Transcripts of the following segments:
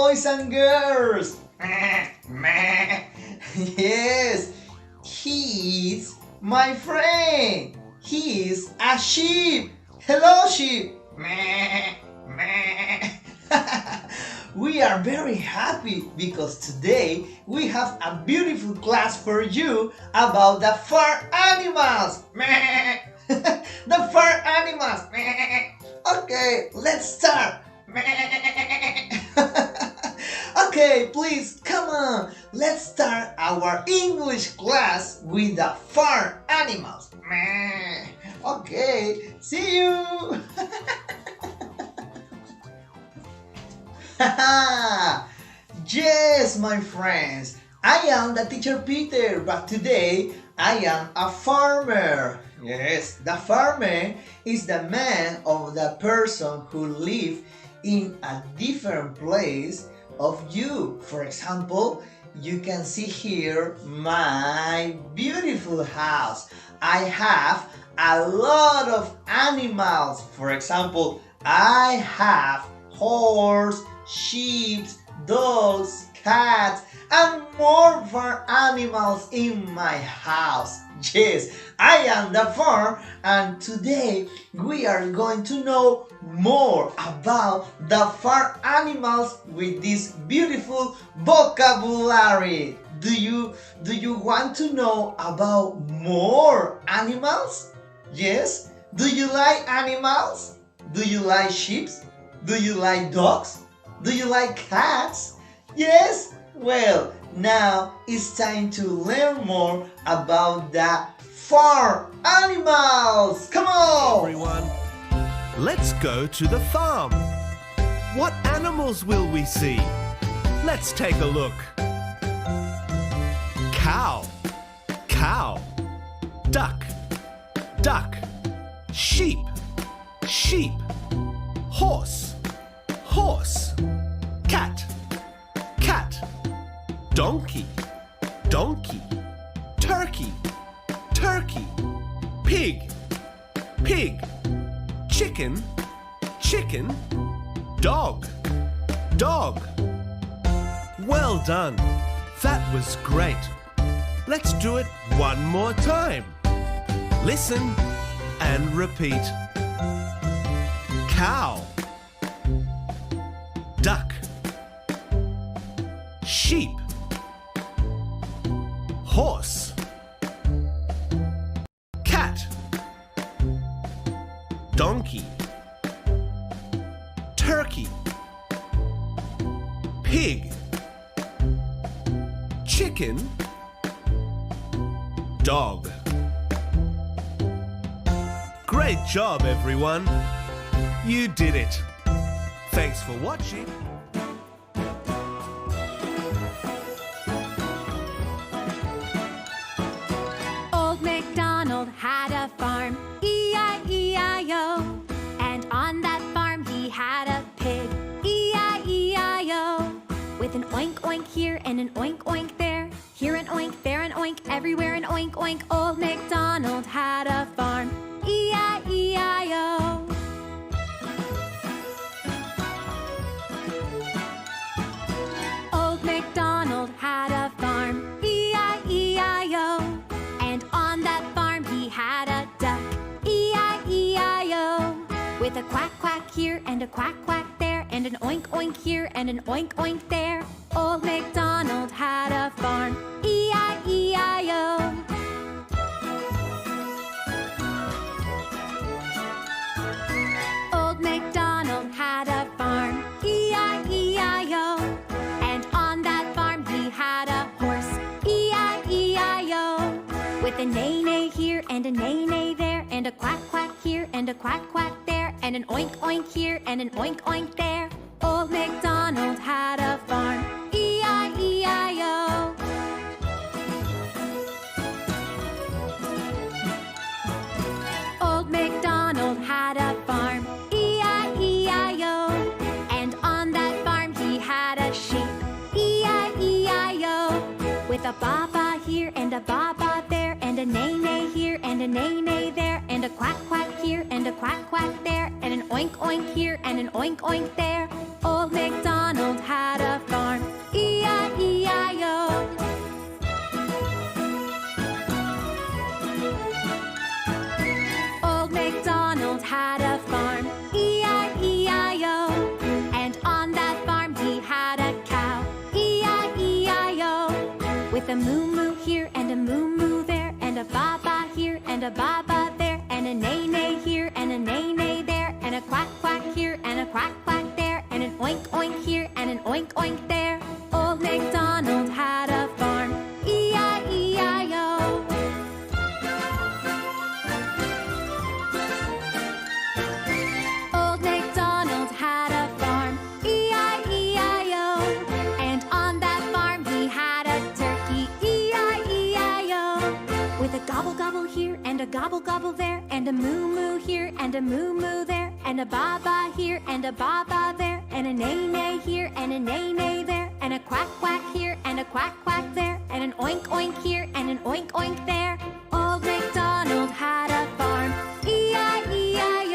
boys and girls. Yes, he's my friend. He's a sheep. Hello, sheep. We are very happy because today we have a beautiful class for you about the farm animals. The farm animals. Okay, let's start. Okay, please, come on. Let's start our English class with the farm animals. Okay, see you. Yes, my friends, I am the teacher Peter, but today I am a farmer. Yes, the farmer is the man or the person who lives in a different place of you. For example, you can see here my beautiful house. I have a lot of animals. For example, I have horse, sheep, dogs, cats, and more farm animals in my house. Yes, I am the farm, and today we are going to know more about the farm animals with this beautiful vocabulary. Do you want to know about more animals? Yes? Do you like animals? Do you like sheep? Do you like dogs? Do you like cats? Yes? Well, now it's time to learn more about the farm animals. Come on! Everyone, let's go to the farm. What animals will we see? Let's take a look. Cow, cow. Duck, duck. Sheep, sheep. Horse, horse. Cat, cat. Donkey, donkey. Turkey, turkey. Pig, pig. Chicken, chicken. Dog, dog. Well done. That was great. Let's do it one more time. Listen and repeat. Cow, duck, sheep, horse, cat, donkey, turkey, pig, chicken, dog. Great job, everyone. You did it. Thanks for watching. Old MacDonald had a farm, E-I-E-I-O. And on that farm he had a pig, E-I-E-I-O. With an oink oink here and an oink oink there. Here an oink, there an oink, everywhere an oink oink. Old MacDonald had a farm, E-I-E-I-O. Old MacDonald had a farm, E-I-E-I-O. And on that farm he had a duck, E-I-E-I-O. With a quack quack here and a quack quack there. And an oink oink here and an oink oink there. Old MacDonald had a farm, E-I-E-I-O. Old MacDonald had a farm, E-I-E-I-O. And on that farm he had a horse, E-I-E-I-O. With a neigh-neigh here and a neigh-neigh there. And a quack quack here and a quack quack there. And an oink oink here and an oink oink there. Old MacDonald had a farm, E-I-E-I-O. Old MacDonald had a farm, E-I-E-I-O. And on that farm he had a sheep, E-I-E-I-O. With a ba-ba here and a ba-ba there. And a neigh-neigh here and a neigh-neigh there. And a quack quack here and a quack quack there. And an oink oink here and an oink oink there. Old MacDonald had a farm, E-I-E-I-O. Old MacDonald had a farm, E-I-E-I-O. And on that farm he had a cow, E-I-E-I-O. With a moo-moo here and a moo-moo there, and a ba-ba here and a ba-ba there, and a neigh-neigh here and a neigh-neigh there, and a quack-quack here and a quack-quack there, and an oink-oink here and an oink-oink there. Old MacDonald had a farm, E-I-E-I-O. Old MacDonald had a farm, E-I-E-I-O. And on that farm he had a turkey, E-I-E-I-O. With a gobble-gobble here and a gobble-gobble there, and a moo-moo here and a moo-moo there, and a ba-ba here and a ba-ba there, and a neigh-neigh here and a neigh-neigh there, and a quack-quack here and a quack-quack there, and an oink-oink here and an oink-oink there. Old MacDonald had a farm, E-I-E-I-O.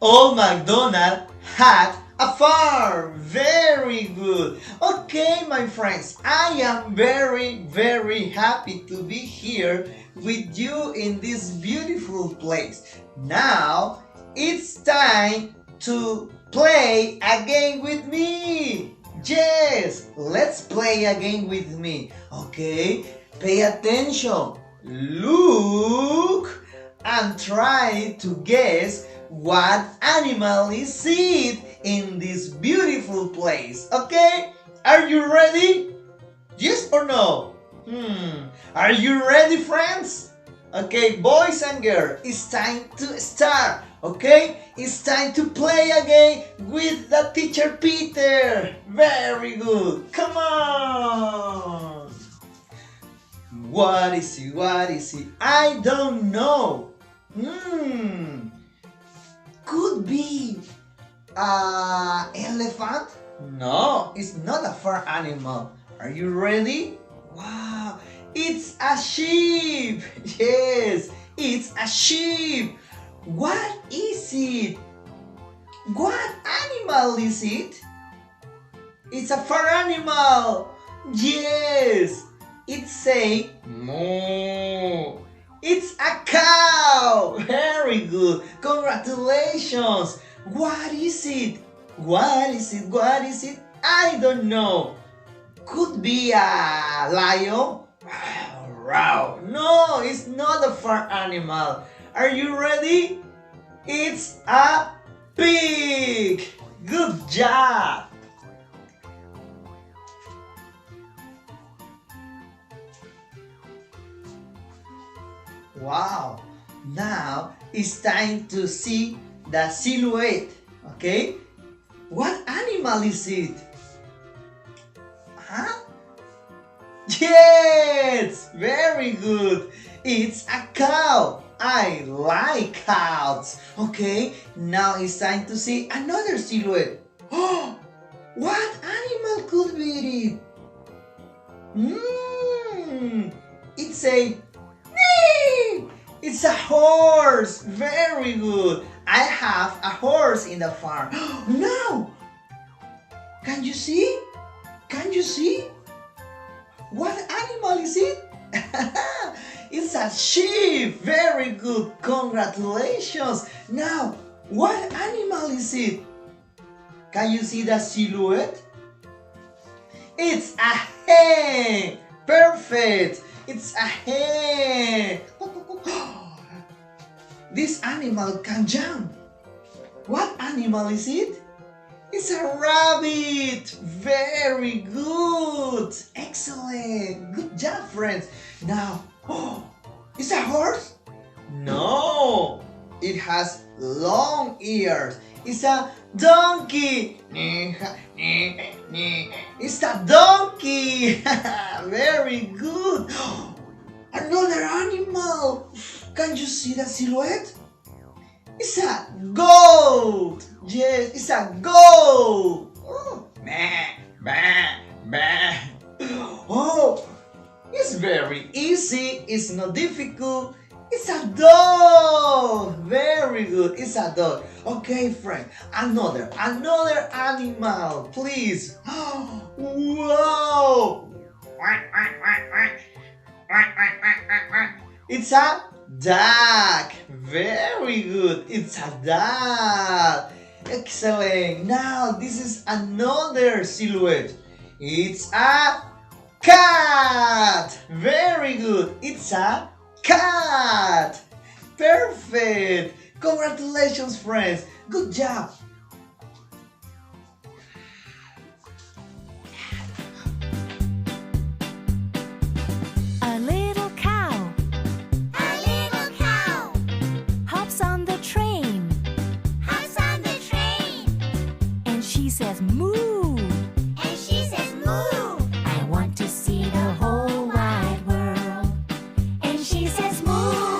Old MacDonald had a farm. Very good. Okay, my friends, I am very happy to be here with you in this beautiful place. Now it's time to play a game with me. Yes, let's play a game with me. Okay, pay attention. Look and try to guess what animal is it in this beautiful place. Okay, are you ready? Yes or no? Are you ready, friends? Okay, boys and girls, it's time to start. Okay, it's time to play again with the teacher Peter. Very good. Come on. What is it? What is it? I don't know. Could be an elephant? No, it's not a farm animal. Are you ready? Wow, it's a sheep. Yes, it's a sheep. What is it? What animal is it? It's a farm animal. Yes, it's a moo. It's a cow. Very good. Congratulations. What is it? What is it? What is it? I don't know. Could be a lion. No, it's not a farm animal. Are you ready? It's a pig. Good job. Wow. Now it's time to see the silhouette. Okay? What animal is it? Huh? Yes! Very good. It's a cow. I like cows. Okay, now it's time to see another silhouette. Oh, what animal could be it? It's a It's a horse. Very good. I have a horse in the farm. No! Can you see? Can you see? What animal is it? It's a sheep. Very good. Congratulations. Now, what animal is it? Can you see the silhouette? It's a hen. Perfect. It's a hen. This animal can jump. What animal is it? It's a rabbit. Very good. Excellent. Good job, friends. Now, it's a horse? No. It has long ears. It's a donkey. It's a donkey. Very good. Another animal. Can you see the silhouette? It's a goat. Yes, it's a goat. Oh, meh, meh. easy, it's not difficult. It's a dog. Very good. It's a dog. Okay, Frank. Another animal, please. Wow. It's a duck. Very good. It's a duck. Excellent. Now this is another silhouette. It's a cat. Very good. It's a cat. Perfect. Congratulations, friends. Good job. A little cow hops on the train, and she says moo. I want to see the whole wide world. And she says moo,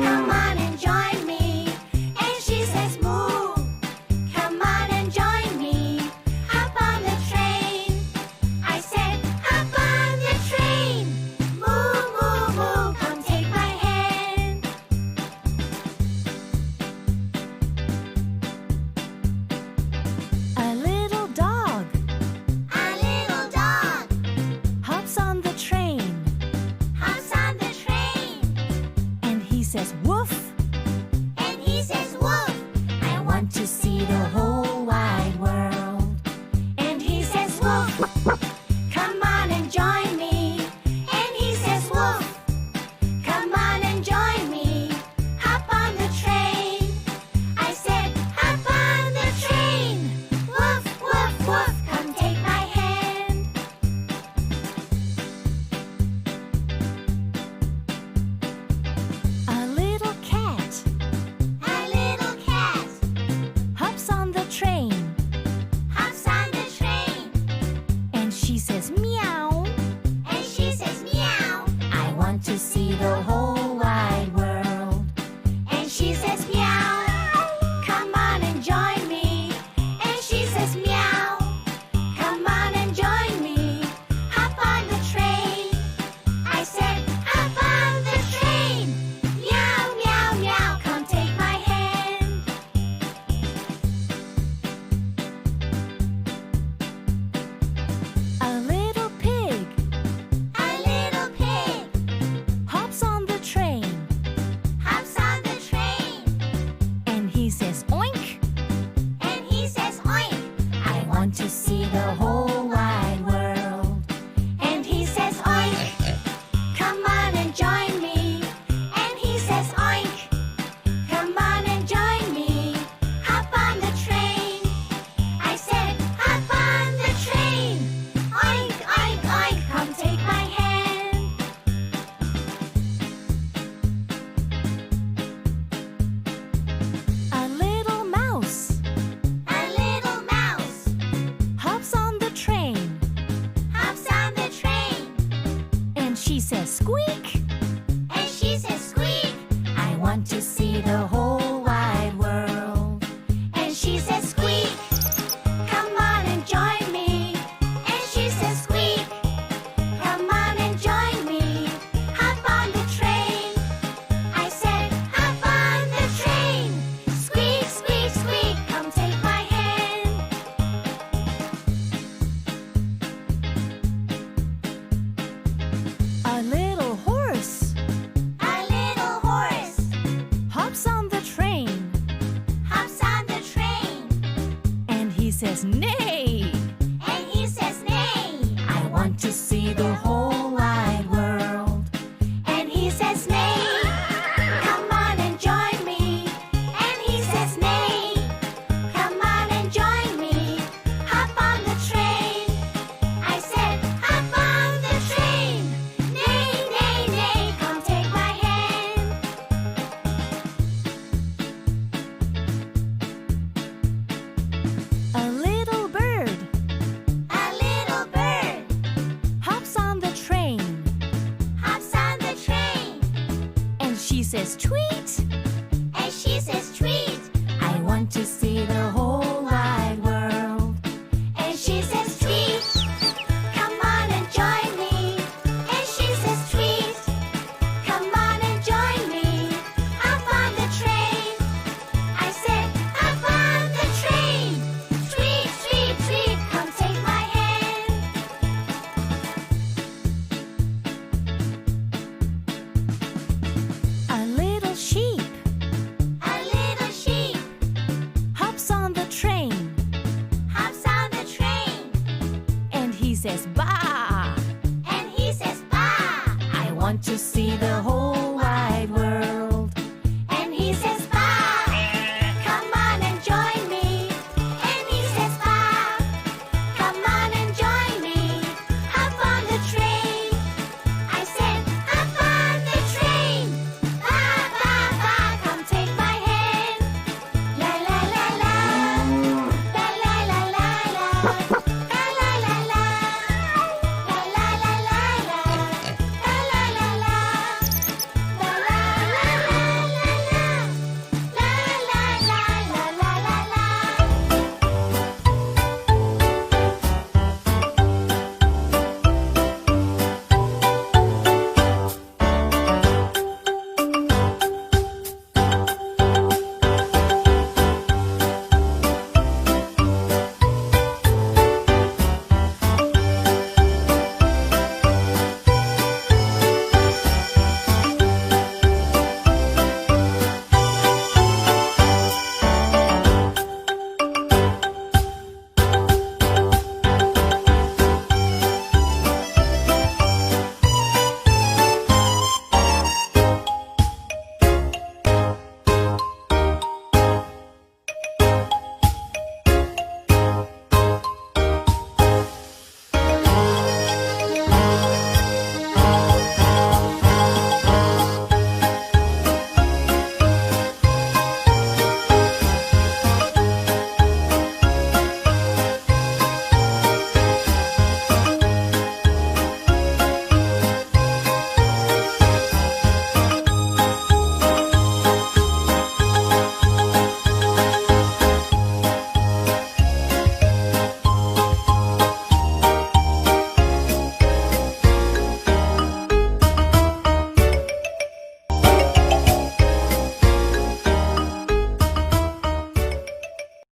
come on and join me. And she says moo, come on and join me. Hop on the train. I said hop on the train. Moo, moo, moo, come take my hand. A little dog hops on the train, and he says woof. I want to see the whole wide world. And he says woof, come on and join me. And he says woof, come on and join me. Hop on the train. I said hop on the train. Woof, woof, woof, come take my hand. A little cat hops on the train, and she says meow. I want to see the whole wide world. And she says meow, come on and join me. And she says meow, come on and join me. Hop on the train. I said hop on the train. Meow, meow, meow, come take my hand. A little pig hops on the train, and he says oink. I want to see the whole wide world. And he says oink, come on and join me. And he says oink, come on and join me. Hop on the train. I said hop on the train. Oink, oink, oink, come take my hand. A little mouse hops on the train, and she says squeak. I want to see the whole wide world. And she says squeak, come on and join me. And she says squeak, come on and join me. Hop on the train. I said hop on the train. Squeak, squeak, squeak, come take my hand. A little horse hops on the train, and he says neigh. I want to see the whole wide world. And he says neigh, come on and join me. And he says neigh, come on and join me. Hop on the train. I said hop on the train. Neigh, neigh, neigh, come take my hand. A little bird hops on the train, and she says tweet. I want to see the whole wide world. And she says tweet, come on and join me. And she says tweet, says, "Bah!" And he says, "Bah!" I want to see the whole